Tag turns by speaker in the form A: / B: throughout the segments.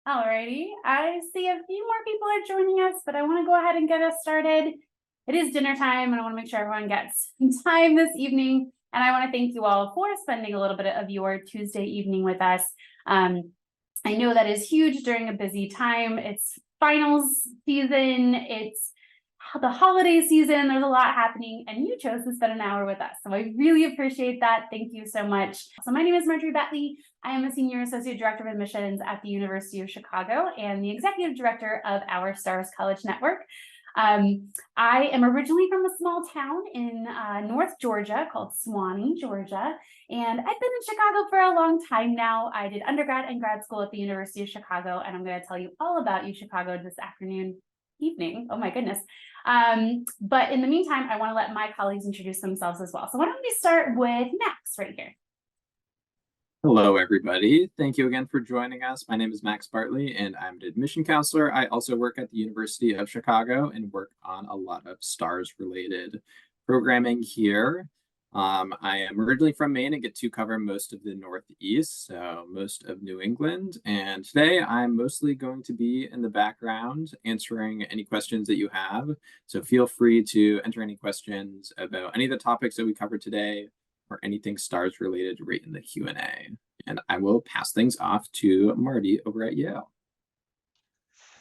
A: Alrighty, I see a few more people are joining us, but I want to go ahead and get us started. It is dinner time, and I want to make sure everyone gets some time this evening. And I want to thank you all for spending a little bit of your Tuesday evening with us. I know that is huge during a busy time. It's finals season, it's the holiday season, there's a lot happening, and you chose to spend an hour with us. So I really appreciate that. Thank you so much. So my name is Marjorie Bentley. I am a Senior Associate Director of Admissions at the University of Chicago and the Executive Director of our STARS College Network. I am originally from a small town in North Georgia called Suwanee, Georgia, and I've been in Chicago for a long time now. I did undergrad and grad school at the University of Chicago, and I'm going to tell you all about Chicago this evening. Oh my goodness. But in the meantime, I want to let my colleagues introduce themselves as well. So why don't we start with Max right here?
B: Hello, everybody. Thank you again for joining us. My name is Max Bartley, and I'm an admission counselor. I also work at the University of Chicago and work on a lot of STARS-related programming here. I am originally from Maine and get to cover most of the Northeast, so most of New England. And today I'm mostly going to be in the background answering any questions that you have. So feel free to enter any questions about any of the topics that we covered today or anything STARS related right in the Q&A. And I will pass things off to Marty over at Yale.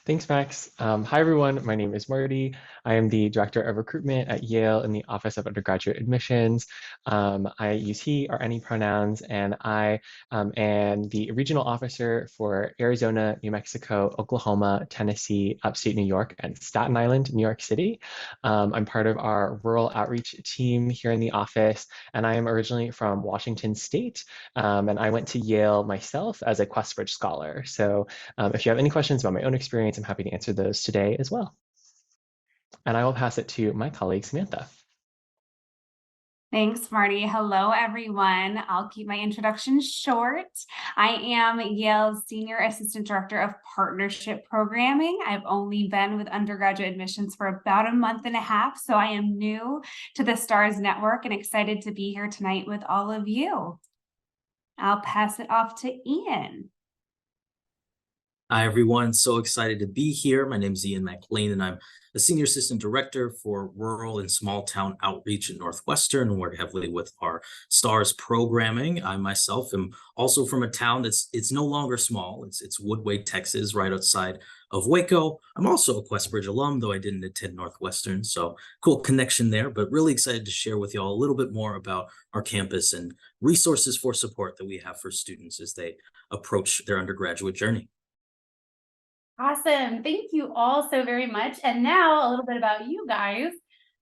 C: Thanks, Max. Hi, everyone. My name is Marty. I am the Director of Recruitment at Yale in the Office of Undergraduate Admissions. I use he or any pronouns, and I am the Regional Officer for Arizona, New Mexico, Oklahoma, Tennessee, Upstate New York, and Staten Island, New York City. I'm part of our rural outreach team here in the office, and I am originally from Washington State, and I went to Yale myself as a Questbridge Scholar. So if you have any questions about my own experience, I'm happy to answer those today as well. And I will pass it to my colleague, Samantha.
D: Thanks, Marty. Hello, everyone. I'll keep my introduction short. I am Yale's Senior Assistant Director of Partnership Programming. I've only been with undergraduate admissions for about a month and a half, so I am new to the STARS network and excited to be here tonight with all of you. I'll pass it off to Ian.
E: Hi, everyone. So excited to be here. My name is Ian McLean, and I'm a Senior Assistant Director for Rural and Small Town Outreach at Northwestern, and work heavily with our STARS programming. I myself am also from a town it's no longer small. It's Woodway, Texas, right outside of Waco. I'm also a Questbridge alum, though I didn't attend Northwestern, so cool connection there, but really excited to share with you all a little bit more about our campus and resources for support that we have for students as they approach their undergraduate journey.
A: Awesome. Thank you all so very much. And now a little bit about you guys.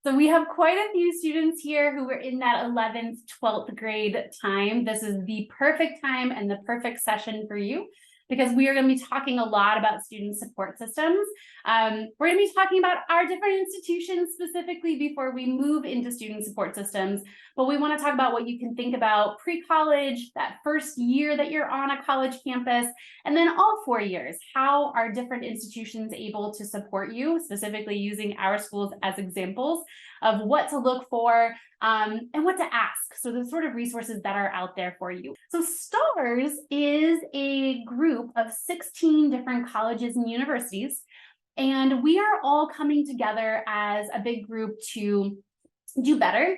A: So we have quite a few students here who were in that 11th, 12th grade time. This is the perfect time and the perfect session for you, because we are going to be talking a lot about student support systems. We're going to be talking about our different institutions specifically before we move into student support systems. But we want to talk about what you can think about pre-college, that first year that you're on a college campus, and then all 4 years. How are different institutions able to support you, specifically using our schools as examples of what to look for and what to ask. So the sort of resources that are out there for you. So STARS is a group of 16 different colleges and universities, and we are all coming together as a big group to do better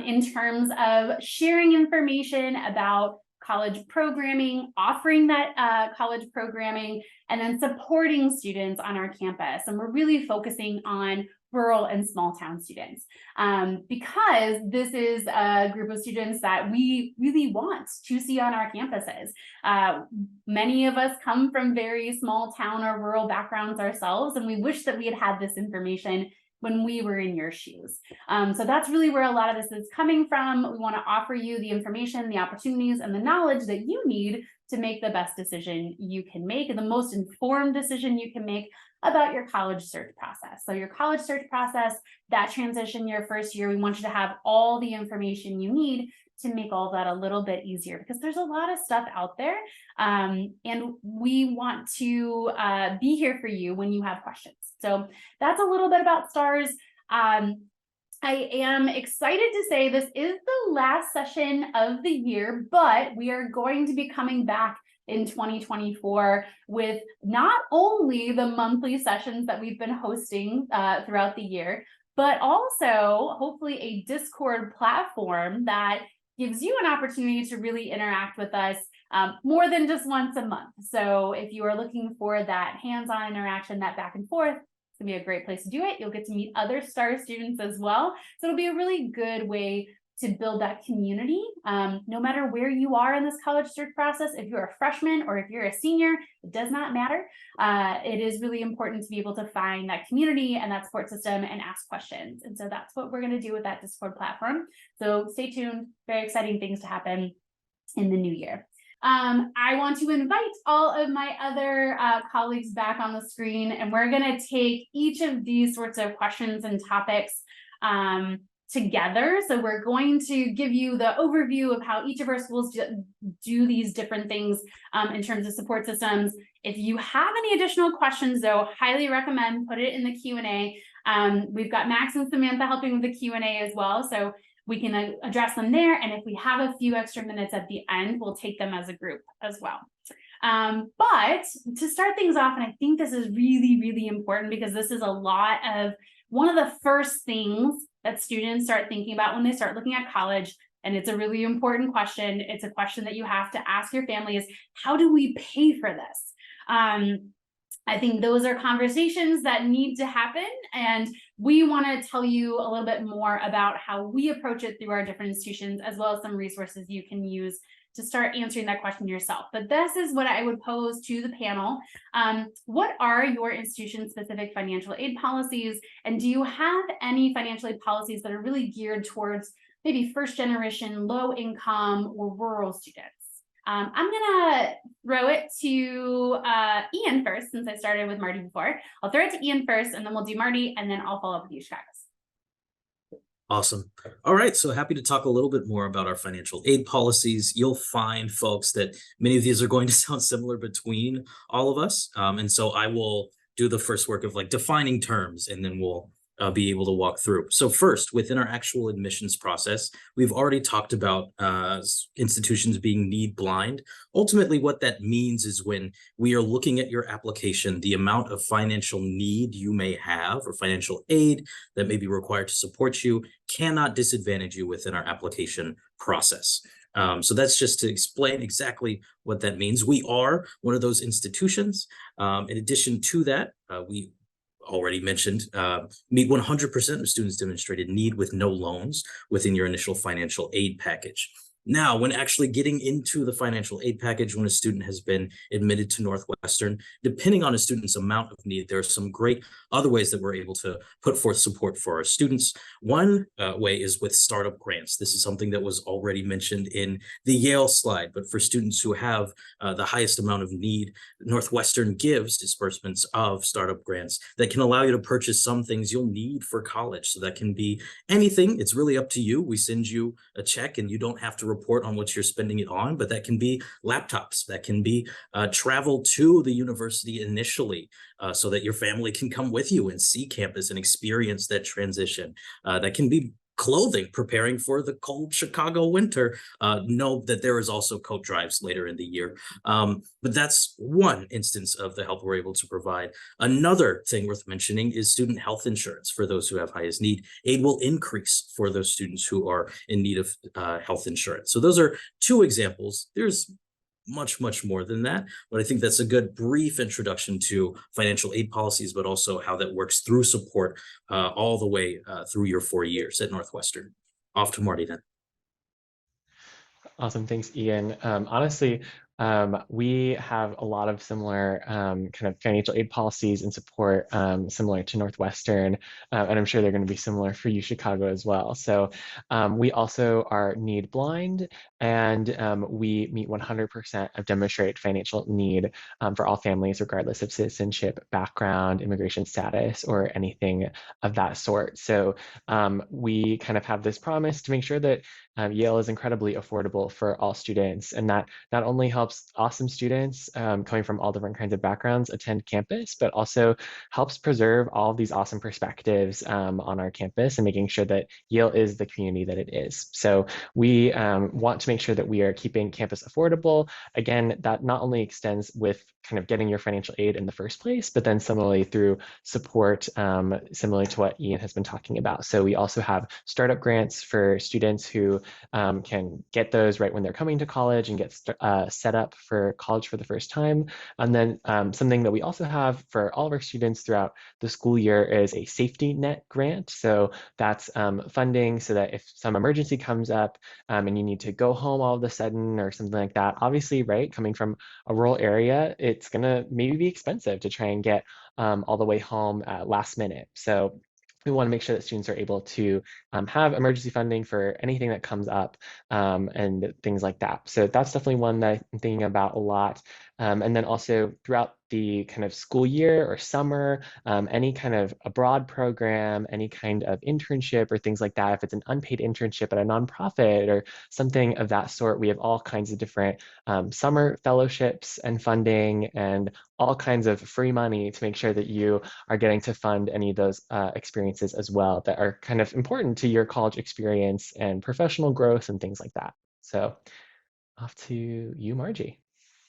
A: in terms of sharing information about college programming, offering that college programming, and then supporting students on our campus. And we're really focusing on rural and small town students because this is a group of students that we really want to see on our campuses. Many of us come from very small town or rural backgrounds ourselves, and we wish that we had had this information when we were in your shoes. So that's really where a lot of this is coming from. We want to offer you the information, the opportunities, and the knowledge that you need to make the best decision you can make and the most informed decision you can make about your college search process. So your college search process, that transition your first year, we want you to have all the information you need to make all that a little bit easier, because there's a lot of stuff out there, and we want to be here for you when you have questions. So that's a little bit about STARS. I am excited to say this is the last session of the year, but we are going to be coming back in 2024 with not only the monthly sessions that we've been hosting throughout the year, but also hopefully a Discord platform that gives you an opportunity to really interact with us more than just once a month. So if you are looking for that hands-on interaction, that back and forth, it's gonna be a great place to do it. You'll get to meet other STAR students as well. So it'll be a really good way to build that community. No matter where you are in this college search process, if you're a freshman or if you're a senior, it does not matter. It is really important to be able to find that community and that support system and ask questions. And so that's what we're gonna do with that Discord platform. So stay tuned, very exciting things to happen in the new year. I want to invite all of my other colleagues back on the screen, and we're gonna take each of these sorts of questions and topics together. So we're going to give you the overview of how each of our schools do these different things in terms of support systems. If you have any additional questions, though, highly recommend put it in the Q&A. We've got Max and Samantha helping with the Q&A as well, so we can address them there. And if we have a few extra minutes at the end, we'll take them as a group as well. But to start things off, and I think this is really, really important because this is a lot of one of the first things that students start thinking about when they start looking at college, and it's a really important question. It's a question that you have to ask your family is, how do we pay for this? I think those are conversations that need to happen, and we want to tell you a little bit more about how we approach it through our different institutions, as well as some resources you can use to start answering that question yourself. But this is what I would pose to the panel. What are your institution-specific financial aid policies? And do you have any financial aid policies that are really geared towards maybe first-generation, low-income, or rural students? I'm gonna throw it to Ian first, since I started with Marty before. I'll throw it to Ian first, and then we'll do Marty, and then I'll follow up with you, Chicago.
E: Awesome. All right. So happy to talk a little bit more about our financial aid policies. You'll find, folks, that many of these are going to sound similar between all of us. And so I will do the first work of like defining terms, and then we'll be able to walk through. So first, within our actual admissions process, we've already talked about institutions being need blind. Ultimately, what that means is when we are looking at your application, the amount of financial need you may have or financial aid that may be required to support you cannot disadvantage you within our application process. So that's just to explain exactly what that means. We are one of those institutions. In addition to that, we already mentioned, meet 100% of students' demonstrated need with no loans within your initial financial aid package. Now, when actually getting into the financial aid package, when a student has been admitted to Northwestern, depending on a student's amount of need, there are some great other ways that we're able to put forth support for our students. One way is with startup grants. This is something that was already mentioned in the Yale slide, but for students who have the highest amount of need, Northwestern gives disbursements of startup grants that can allow you to purchase some things you'll need for college. So that can be anything. It's really up to you. We send you a check and you don't have to report on what you're spending it on, but that can be laptops, that can be travel to the university initially so that your family can come with you and see campus and experience that transition. That can be clothing, preparing for the cold Chicago winter. Know that there is also coat drives later in the year. But that's one instance of the help we're able to provide. Another thing worth mentioning is student health insurance for those who have highest need. Aid will increase for those students who are in need of health insurance. So those are two examples. There's much more than that, but I think that's a good brief introduction to financial aid policies, but also how that works through support all the way through your 4 years at Northwestern. Off to Marty then.
C: Awesome, thanks, Ian. Honestly, we have a lot of similar kind of financial aid policies and support similar to Northwestern, and I'm sure they're going to be similar for you, Chicago, as well. So we also are need blind, and we meet 100% of demonstrated financial need for all families, regardless of citizenship, background, immigration status, or anything of that sort. So we kind of have this promise to make sure that Yale is incredibly affordable for all students, and that not only helps helps awesome students coming from all different kinds of backgrounds attend campus, but also helps preserve all of these awesome perspectives on our campus and making sure that Yale is the community that it is. So we want to make sure that we are keeping campus affordable. Again, that not only extends with kind of getting your financial aid in the first place, but then similarly through support, similarly to what Ian has been talking about. So we also have startup grants for students who can get those right when they're coming to college and get set up for college for the first time. And then something that we also have for all of our students throughout the school year is a safety net grant. So that's funding so that if some emergency comes up and you need to go home all of a sudden or something like that, obviously, right, coming from a rural area, it's gonna maybe be expensive to try and get all the way home at last minute. So we want to make sure that students are able to have emergency funding for anything that comes up and things like that. So that's definitely one that I'm thinking about a lot. And then also throughout the kind of school year or summer, any kind of abroad program, any kind of internship or things like that, if it's an unpaid internship at a nonprofit or something of that sort, we have all kinds of different summer fellowships and funding and all kinds of free money to make sure that you are getting to fund any of those experiences as well that are kind of important to your college experience and professional growth and things like that. So off to you, Margie.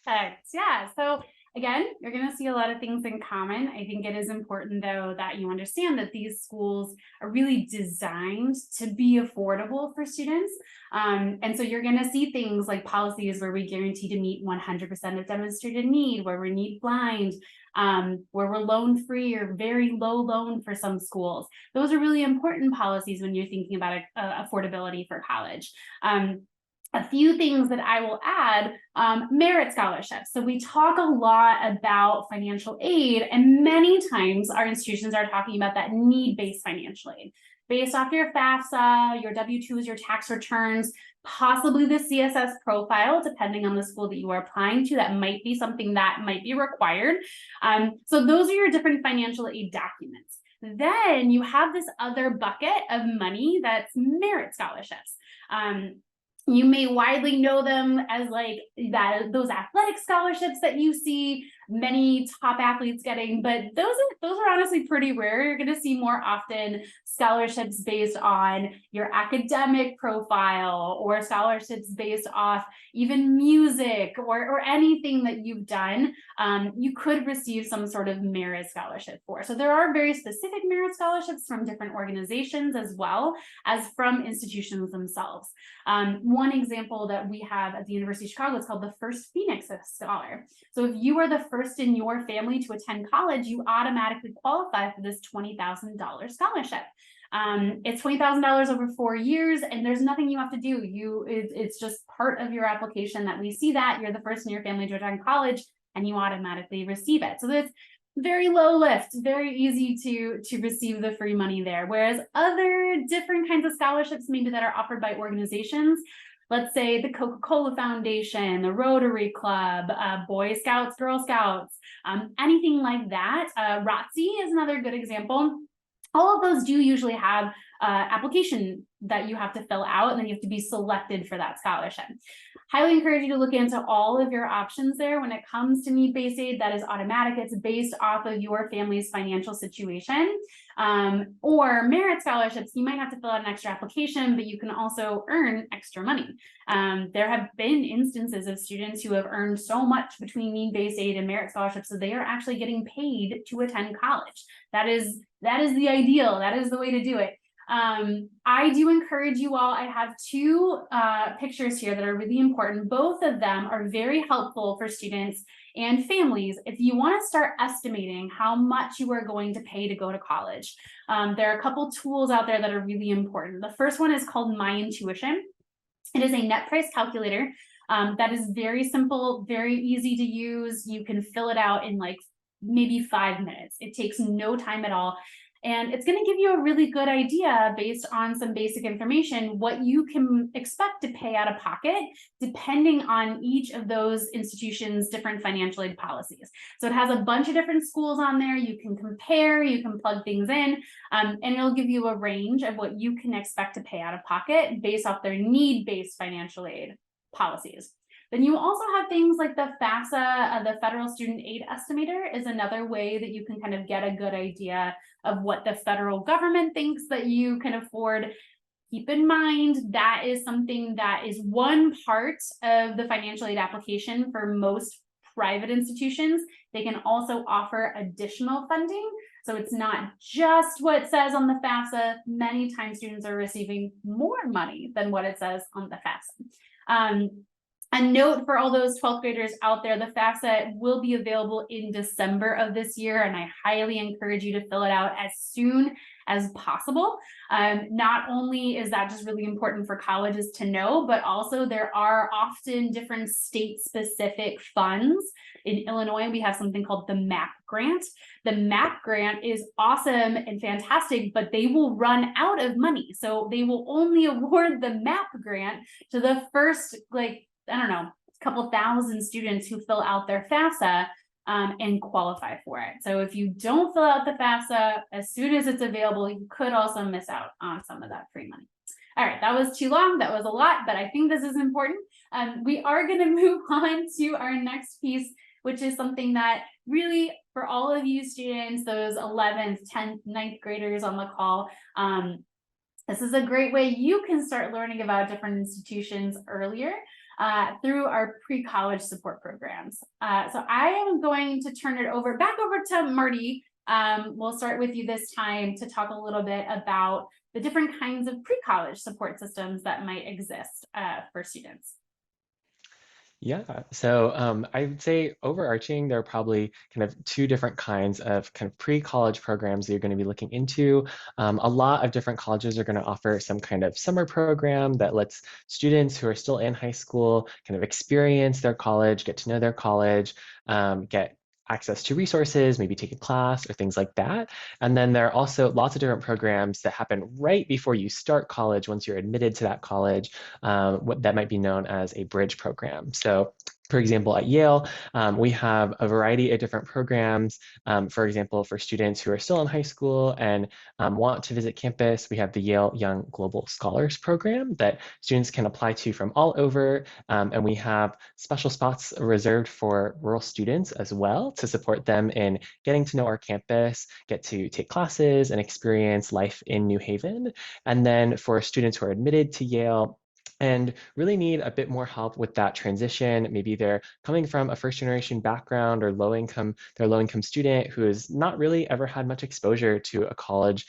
A: Perfect. Yeah. So again, you're going to see a lot of things in common. I think it is important, though, that you understand that these schools are really designed to be affordable for students. And so you're going to see things like policies where we guarantee to meet 100% of demonstrated need, where we're need blind, where we're loan free or very low loan for some schools. Those are really important policies when you're thinking about affordability for college. A few things that I will add, merit scholarships. So we talk a lot about financial aid, and many times our institutions are talking about that need-based financial aid. Based off your FAFSA, your W-2s, your tax returns, possibly the CSS profile, depending on the school that you are applying to, that might be something that might be required. So those are your different financial aid documents. Then you have this other bucket of money that's merit scholarships. You may widely know them as like those athletic scholarships that you see many top athletes getting, but those are honestly pretty rare. You're going to see more often scholarships based on your academic profile or scholarships based off even music or anything that you've done. You could receive some sort of merit scholarship for. So there are very specific merit scholarships from different organizations as well as from institutions themselves. One example that we have at the University of Chicago is called the First Phoenix Scholar. So if you are the first in your family to attend college, you automatically qualify for this $20,000 scholarship. It's $20,000 over 4 years, and there's nothing you have to do. It's just part of your application that we see that you're the first in your family to attend college, and you automatically receive it. So that's very low lift, very easy to receive the free money there. Whereas other different kinds of scholarships maybe that are offered by organizations, let's say the Coca-Cola Foundation, the Rotary Club, Boy Scouts, Girl Scouts, anything like that. ROTC is another good example. All of those do usually have application that you have to fill out, and then you have to be selected for that scholarship. Highly encourage you to look into all of your options there. When it comes to need-based aid, that is automatic. It's based off of your family's financial situation. Or merit scholarships, you might have to fill out an extra application, but you can also earn extra money. There have been instances of students who have earned so much between need-based aid and merit scholarships that they are actually getting paid to attend college. That is the ideal. That is the way to do it. I do encourage you all. I have two pictures here that are really important. Both of them are very helpful for students and families if you want to start estimating how much you are going to pay to go to college. There are a couple tools out there that are really important. The first one is called My Intuition. It is a net price calculator that is very simple, very easy to use. You can fill it out in like maybe 5 minutes. It takes no time at all. And it's going to give you a really good idea based on some basic information, what you can expect to pay out of pocket, depending on each of those institutions' different financial aid policies. So it has a bunch of different schools on there. You can compare, you can plug things in, and it'll give you a range of what you can expect to pay out of pocket based off their need-based financial aid policies. Then you also have things like the FAFSA, the Federal Student Aid Estimator is another way that you can kind of get a good idea of what the federal government thinks that you can afford. Keep in mind that is something that is one part of the financial aid application for most private institutions. They can also offer additional funding. So it's not just what it says on the FAFSA. Many times students are receiving more money than what it says on the FAFSA. A note for all those 12th graders out there, the FAFSA will be available in December of this year, and I highly encourage you to fill it out as soon as possible. Not only is that just really important for colleges to know, but also there are often different state-specific funds. In Illinois, we have something called the MAP grant. The MAP grant is awesome and fantastic, but they will run out of money. So they will only award the MAP grant to the first, like, I don't know, a couple thousand students who fill out their FAFSA and qualify for it. So if you don't fill out the FAFSA, as soon as it's available, you could also miss out on some of that free money. All right, that was too long. That was a lot, but I think this is important. We are going to move on to our next piece, which is something that really, for all of you students, those 11th, 10th, 9th graders on the call, this is a great way you can start learning about different institutions earlier through our pre-college support programs. So I am going to turn it back over to Marty. We'll start with you this time to talk a little bit about the different kinds of pre-college support systems that might exist for students.
C: Yeah, so I would say overarching, there are probably kind of two different kinds of kind of pre-college programs that you're going to be looking into. A lot of different colleges are going to offer some kind of summer program that lets students who are still in high school kind of experience their college, get to know their college, get access to resources, maybe take a class or things like that. And then there are also lots of different programs that happen right before you start college, once you're admitted to that college, that might be known as a bridge program. So for example, at Yale, we have a variety of different programs. For example, for students who are still in high school and want to visit campus, we have the Yale Young Global Scholars Program that students can apply to from all over. And we have special spots reserved for rural students as well to support them in getting to know our campus, get to take classes and experience life in New Haven. And then for students who are admitted to Yale, and really need a bit more help with that transition. Maybe they're coming from a first generation background or they're a low income student who has not really ever had much exposure to a college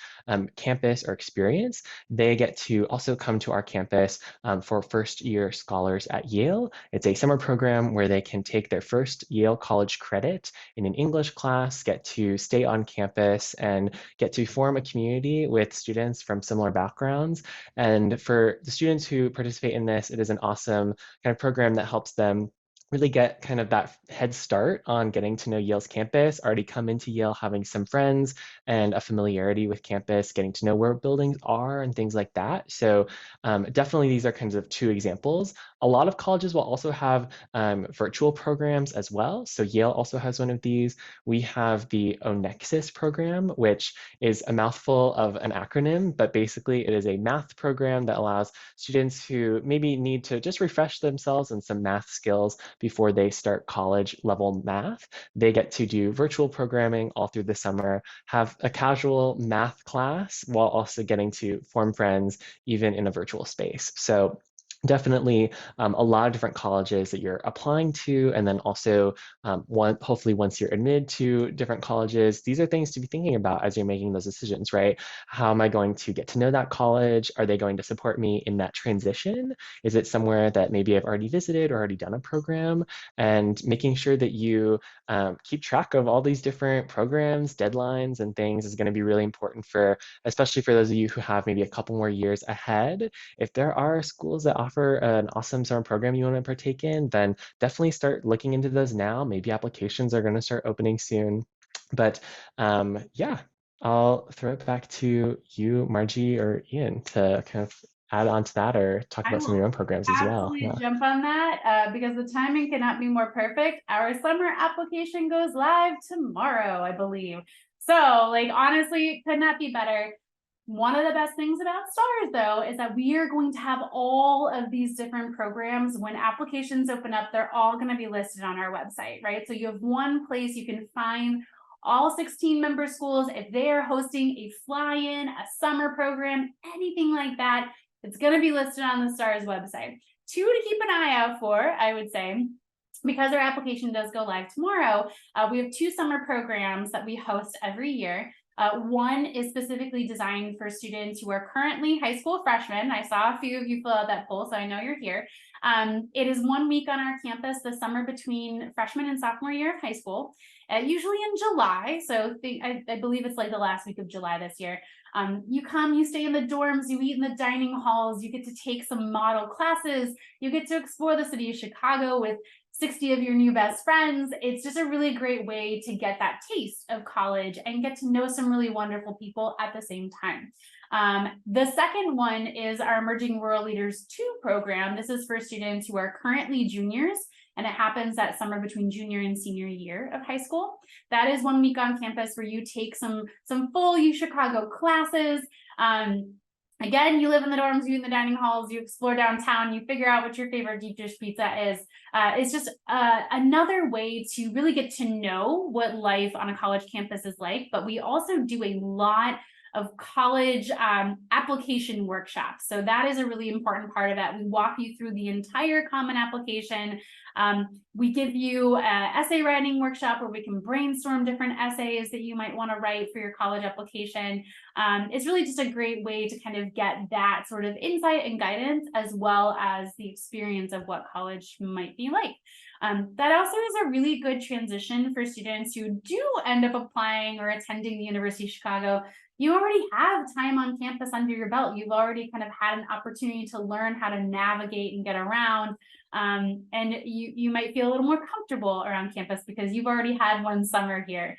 C: campus or experience. They get to also come to our campus for first year scholars at Yale. It's a summer program where they can take their first Yale college credit in an English class, get to stay on campus and get to form a community with students from similar backgrounds. And for the students who participate in this, it is an awesome kind of program that helps them really get kind of that head start on getting to know Yale's campus, already come into Yale having some friends and a familiarity with campus, getting to know where buildings are and things like that. So definitely these are kinds of two examples. A lot of colleges will also have virtual programs as well. So Yale also has one of these. We have the Onexus program, which is a mouthful of an acronym, but basically it is a math program that allows students who maybe need to just refresh themselves in some math skills before they start college level math. They get to do virtual programming all through the summer, have a casual math class while also getting to form friends even in a virtual space. So definitely a lot of different colleges that you're applying to, and then also hopefully once you're admitted to different colleges, these are things to be thinking about as you're making those decisions, right? How am I going to get to know that college? Are they going to support me in that transition? Is it somewhere that maybe I've already visited or already done a program? And making sure that you keep track of all these different programs, deadlines, and things is going to be really important especially for those of you who have maybe a couple more years ahead. If there are schools that offer an awesome summer program you want to partake in, then definitely start looking into those now. Maybe applications are going to start opening soon. But yeah, I'll throw it back to you, Margie or Ian, to kind of add on to that or talk about some of your own programs as well.
A: Absolutely jump on that because the timing cannot be more perfect. Our summer application goes live tomorrow, I believe. So like, honestly, it could not be better. One of the best things about STARS, though, is that we are going to have all of these different programs. When applications open up, they're all going to be listed on our website, right? So you have one place you can find all 16 member schools. If they are hosting a fly-in, a summer program, anything like that, it's going to be listed on the STARS website. Two to keep an eye out for, I would say, because our application does go live tomorrow. We have 2 summer programs that we host every year. One is specifically designed for students who are currently high school freshmen. I saw a few of you fill out that poll, so I know you're here. It is 1 week on our campus, the summer between freshman and sophomore year of high school, usually in July. So I believe it's like the last week of July this year. You come, you stay in the dorms, you eat in the dining halls, you get to take some model classes, you get to explore the city of Chicago with 60 of your new best friends. It's just a really great way to get that taste of college and get to know some really wonderful people at the same time. The second one is our Emerging Rural Leaders 2 program. This is for students who are currently juniors, and it happens that summer between junior and senior year of high school. That is 1 week on campus where you take some full U Chicago classes. Again, you live in the dorms, you in the dining halls, you explore downtown, you figure out what your favorite deep dish pizza is. It's just another way to really get to know what life on a college campus is like. But we also do a lot of college application workshops. So that is a really important part of that. We walk you through the entire Common Application. We give you an essay writing workshop where we can brainstorm different essays that you might want to write for your college application. It's really just a great way to kind of get that sort of insight and guidance, as well as the experience of what college might be like. That also is a really good transition for students who do end up applying or attending the University of Chicago. You already have time on campus under your belt. You've already kind of had an opportunity to learn how to navigate and get around. And you might feel a little more comfortable around campus because you've already had 1 summer here.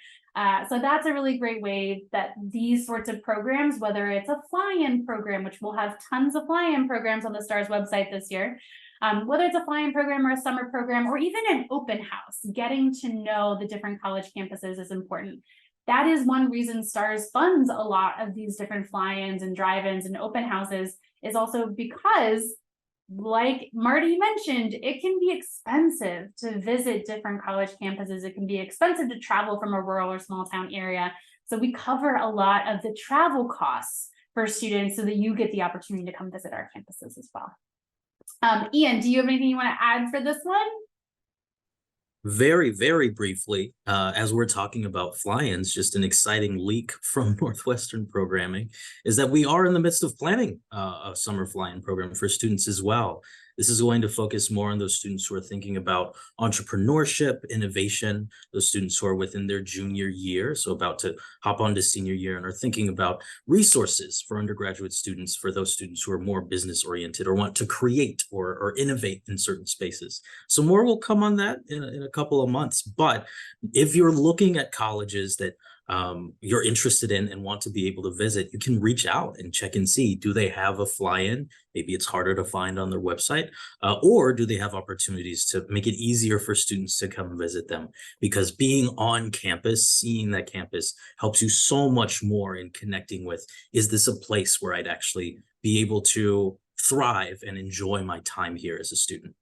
A: So that's a really great way that these sorts of programs, whether it's a fly-in program, which we'll have tons of fly-in programs on the STARS website this year, whether it's a fly-in program or a summer program, or even an open house, getting to know the different college campuses is important. That is one reason STARS funds a lot of these different fly-ins and drive-ins and open houses, is also because, like Marty mentioned, it can be expensive to visit different college campuses. It can be expensive to travel from a rural or small town area. So we cover a lot of the travel costs for students so that you get the opportunity to come visit our campuses as well. Ian, do you have anything you want to add for this one?
E: Very, very briefly, as we're talking about fly-ins, just an exciting leak from Northwestern programming is that we are in the midst of planning a summer fly-in program for students as well. This is going to focus more on those students who are thinking about entrepreneurship, innovation, those students who are within their junior year, so about to hop on to senior year and are thinking about resources for undergraduate students, for those students who are more business oriented or want to create or innovate in certain spaces. So more will come on that in a couple of months. But if you're looking at colleges that you're interested in and want to be able to visit, you can reach out and check and see, do they have a fly-in? Maybe it's harder to find on their website, or do they have opportunities to make it easier for students to come visit them? Because being on campus, seeing that campus helps you so much more in connecting with, is this a place where I'd actually be able to thrive and enjoy my time here as a student?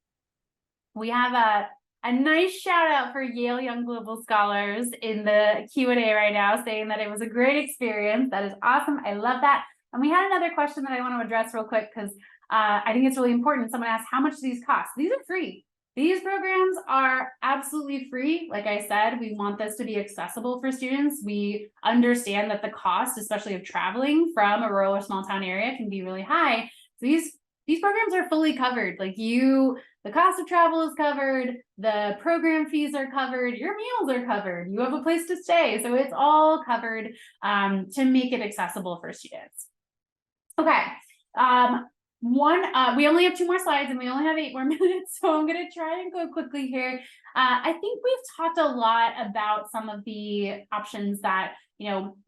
A: We have a nice shout out for Yale Young Global Scholars in the Q&A right now, saying that it was a great experience. That is awesome. I love that. And we had another question that I want to address real quick because I think it's really important. Someone asked, how much do these cost? These are free. These programs are absolutely free. Like I said, we want this to be accessible for students. We understand that the cost, especially of traveling from a rural or small town area, can be really high. So these programs are fully covered. Like the cost of travel is covered, the program fees are covered, your meals are covered, you have a place to stay. So it's all covered to make it accessible for students. Okay, we only have 2 more slides and we only have 8 more minutes, so I'm gonna try and go quickly here. I think we've talked a lot about some of the options that,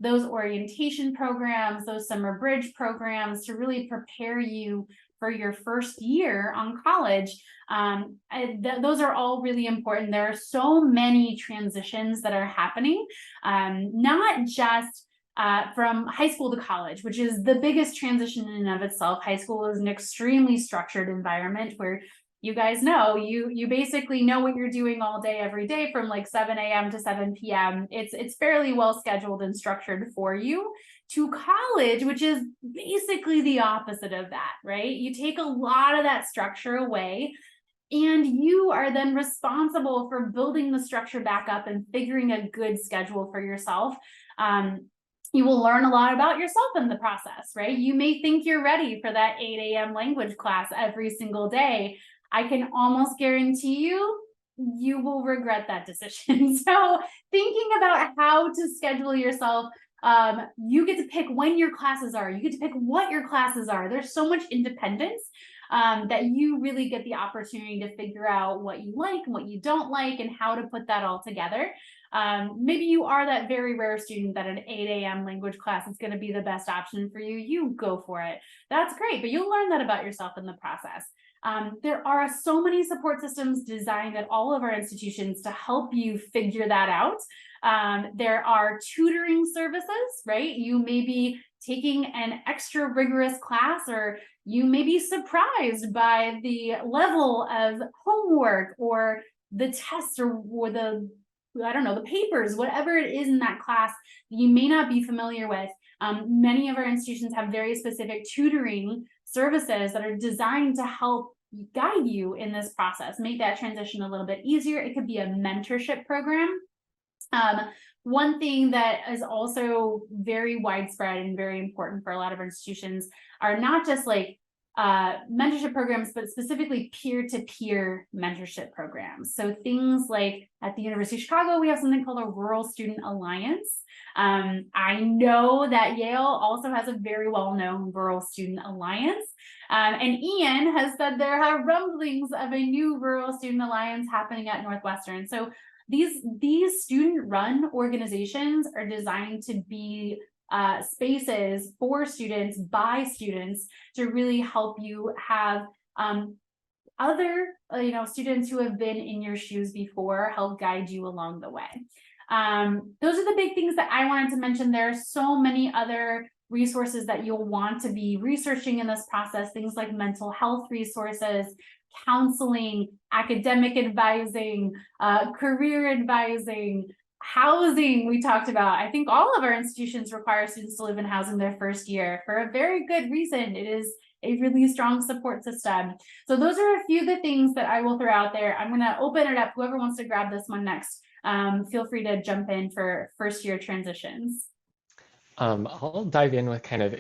A: those orientation programs, those summer bridge programs to really prepare you for your first year on college. Those are all really important. There are so many transitions that are happening, not just from high school to college, which is the biggest transition in and of itself. High school is an extremely structured environment where you guys know, you basically know what you're doing all day, every day from like 7 a.m. to 7 p.m. It's fairly well scheduled and structured for you. To college, which is basically the opposite of that, right? You take a lot of that structure away, and you are then responsible for building the structure back up and figuring a good schedule for yourself. You will learn a lot about yourself in the process, right? You may think you're ready for that 8 a.m. language class every single day. I can almost guarantee you will regret that decision. So thinking about how to schedule yourself, you get to pick when your classes are, you get to pick what your classes are. There's so much independence that you really get the opportunity to figure out what you like and what you don't like and how to put that all together. Maybe you are that very rare student that an 8 a.m. language class is going to be the best option for you. You go for it. That's great, but you'll learn that about yourself in the process. There are so many support systems designed at all of our institutions to help you figure that out. There are tutoring services, right? You may be taking an extra rigorous class, or you may be surprised by the level of homework or the tests or the, I don't know, the papers, whatever it is in that class that you may not be familiar with. Many of our institutions have very specific tutoring services that are designed to help guide you in this process, make that transition a little bit easier. It could be a mentorship program. One thing that is also very widespread and very important for a lot of our institutions are not just like mentorship programs, but specifically peer-to-peer mentorship programs. So things like at the University of Chicago, we have something called a Rural Student Alliance. I know that Yale also has a very well-known Rural Student Alliance. And Ian has said there are rumblings of a new Rural Student Alliance happening at Northwestern. So these student-run organizations are designed to be spaces for students, by students, to really help you have other students who have been in your shoes before help guide you along the way. Those are the big things that I wanted to mention. There are so many other resources that you'll want to be researching in this process, things like mental health resources, counseling, academic advising, career advising, housing. We talked about, I think all of our institutions require students to live in housing their first year for a very good reason. It is a really strong support system. So those are a few of the things that I will throw out there. I'm going to open it up. Whoever wants to grab this one next, feel free to jump in for first year transitions.
C: I'll dive in with kind of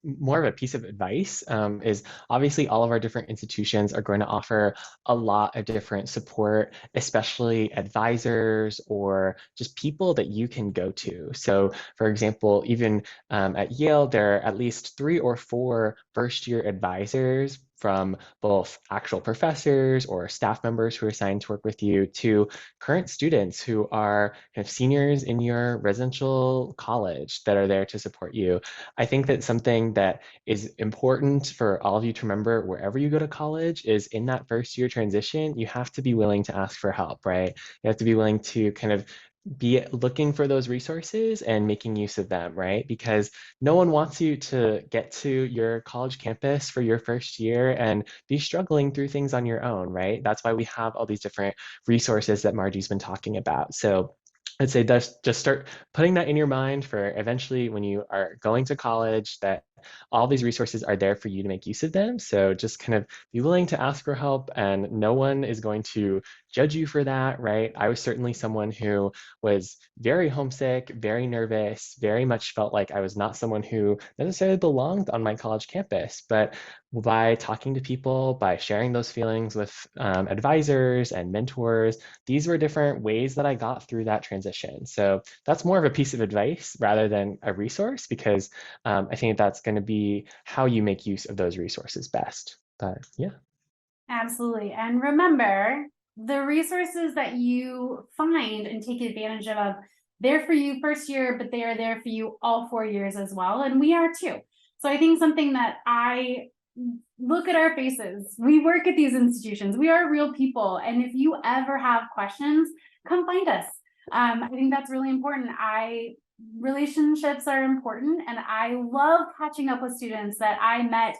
C: more of a piece of advice. Is obviously all of our different institutions are going to offer a lot of different support, especially advisors or just people that you can go to. So for example, even at Yale, there are at least 3 or 4 first-year advisors from both actual professors or staff members who are assigned to work with you to current students who are kind of seniors in your residential college that are there to support you. I think that something that is important for all of you to remember wherever you go to college is in that first year transition, you have to be willing to ask for help, right? You have to be willing to kind of be looking for those resources and making use of them, right? Because no one wants you to get to your college campus for your first year and be struggling through things on your own, right? That's why we have all these different resources that Margie's been talking about. So I'd say just start putting that in your mind for eventually when you are going to college, that all these resources are there for you to make use of them. So just kind of be willing to ask for help, and no one is going to judge you for that, right? I was certainly someone who was very homesick, very nervous, very much felt like I was not someone who necessarily belonged on my college campus. But by talking to people, by sharing those feelings with advisors and mentors, these were different ways that I got through that transition. So that's more of a piece of advice rather than a resource, because I think that's going to be how you make use of those resources best. But yeah.
A: Absolutely. And remember, the resources that you find and take advantage of, they're for you first year, but they are there for you all 4 years as well. And we are too. So I think something that I look at our faces, we work at these institutions, we are real people. And if you ever have questions, come find us. I think that's really important. I relationships are important, and I love catching up with students that I met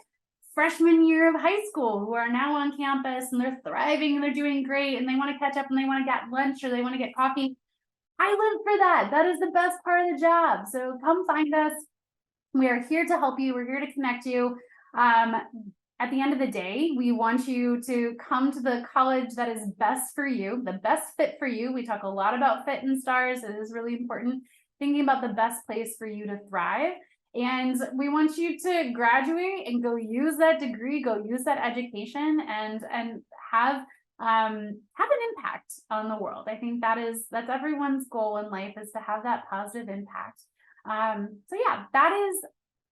A: freshman year of high school who are now on campus and they're thriving and they're doing great and they want to catch up and they want to get lunch or they want to get coffee. I live for that. That is the best part of the job. So come find us. We are here to help you. We're here to connect you. At the end of the day, we want you to come to the college that is best for you, the best fit for you. We talk a lot about fit and stars. It is really important. Thinking about the best place for you to thrive. And we want you to graduate and go use that degree, go use that education and have an impact on the world. I think that's everyone's goal in life, is to have that positive impact. So yeah,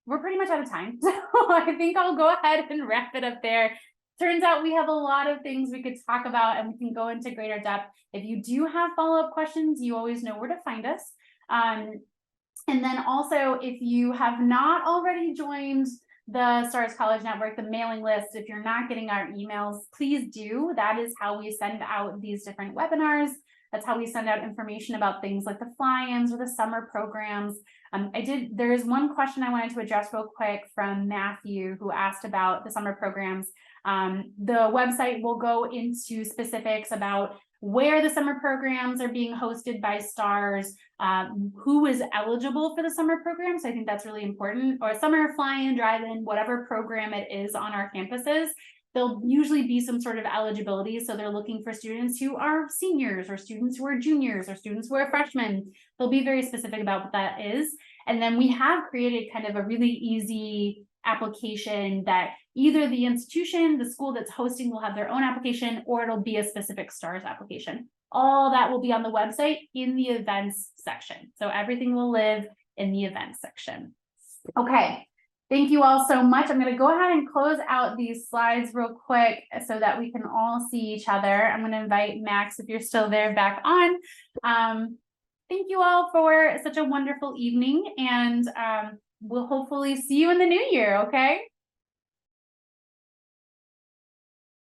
A: we're pretty much out of time. So I think I'll go ahead and wrap it up there. Turns out we have a lot of things we could talk about and we can go into greater depth. If you do have follow-up questions, you always know where to find us. And then also, if you have not already joined the Stars College Network, the mailing list, if you're not getting our emails, please do. That is how we send out these different webinars. That's how we send out information about things like the fly-ins or the summer programs. There is one question I wanted to address real quick from Matthew, who asked about the summer programs. The website will go into specifics about where the summer programs are being hosted by Stars, who is eligible for the summer programs. So I think that's really important. Or summer fly-in, drive-in, whatever program it is on our campuses, there'll usually be some sort of eligibility. So they're looking for students who are seniors or students who are juniors or students who are freshmen. They'll be very specific about what that is. And then we have created kind of a really easy application that either the institution, the school that's hosting, will have their own application, or it'll be a specific Stars application. All that will be on the website in the events section. So everything will live in the events section. Okay. Thank you all so much. I'm going to go ahead and close out these slides real quick so that we can all see each other. I'm going to invite Max, if you're still there, back on. Thank you all for such a wonderful evening, and we'll hopefully see you in the new year, okay?